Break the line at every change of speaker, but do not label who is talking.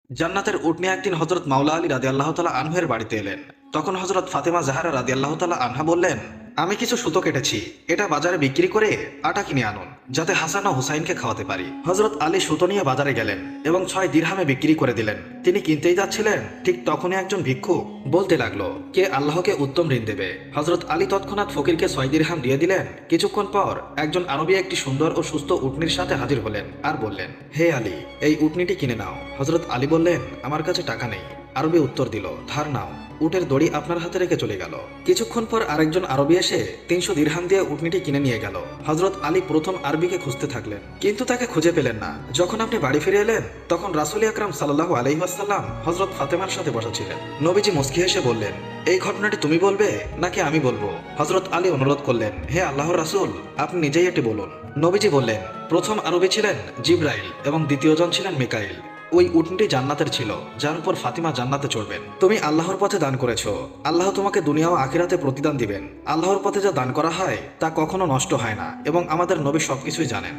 জান্নাতের উটনি একদিন হযরত মাওলা আলী রাদিয়াল্লাহু তাআলা আনহু এর বাড়িতে এলেন। তখন হযরত ফাতেমা জাহরা রাদিয়াল্লাহু তাআলা আনহা বললেন, আমি কিছু সুতো কেটেছি, এটা বাজারে বিক্রি করে আটা কিনে আনুন, যাতে হাসান ও হুসাইনকে খাওয়াতে পারি। হযরত আলী সুতো নিয়ে বাজারে গেলেন এবং 6 দিরহামে বিক্রি করে দিলেন। তিনি কিনতেই যাচ্ছিলেন, ঠিক তখনই একজন ভিক্ষুক বলতে লাগলো, কে আল্লাহকে উত্তম ঋণ দেবে। হযরত আলী তৎক্ষণাৎ ফকিরকে 6 দিরহাম দিয়ে দিলেন। কিছুক্ষণ পর একজন আরবি একটি সুন্দর ও সুস্থ উটনির সাথে হাজির হলেন আর বললেন, হে আলী, এই উটনিটি কিনে নাও। হযরত আলী বললেন, আমার কাছে টাকা নেই। আরবি উত্তর দিল, ধার নাও। উটের দড়ি আপনার হাতে রেখে চলে গেল। কিছুক্ষণ পর আরেকজন আরবি এসে 300 দিরহাম দিয়ে উটনিটি কিনে নিয়ে গেল। হযরত আলী প্রথম আরবিকে খুঁজতে থাকলেন, কিন্তু তাকে খুঁজে পেলেন না। যখন আপনি বাড়ি ফিরে এলেন, তখন রাসূল আকরাম সাল্লাল্লাহু আলাইহি ওয়াসাল্লাম হযরত ফাতেমার সাথে বসা ছিলেন। নবীজি মুস্কি হেসে বললেন, এই ঘটনাটি তুমি বলবে নাকি আমি বলবো? হযরত আলী অনুরোধ করলেন, হে আল্লাহর রাসূল, আপনি নিজেই এটি বলুন। নবীজি বললেন, প্রথম আরবি ছিলেন জিবরাইল এবং দ্বিতীয়জন ছিলেন মিকাইল। ওই উটনিটি জান্নাতের ছিল, যার উপর ফাতিমা জান্নাতে চড়বেন। তুমি আল্লাহর পথে দান করেছো, আল্লাহ তোমাকে দুনিয়া ও আখিরাতে প্রতিদান দিবেন। আল্লাহর পথে যা দান করা হয় তা কখনো নষ্ট হয় না এবং আমাদের নবী সবকিছুই জানেন।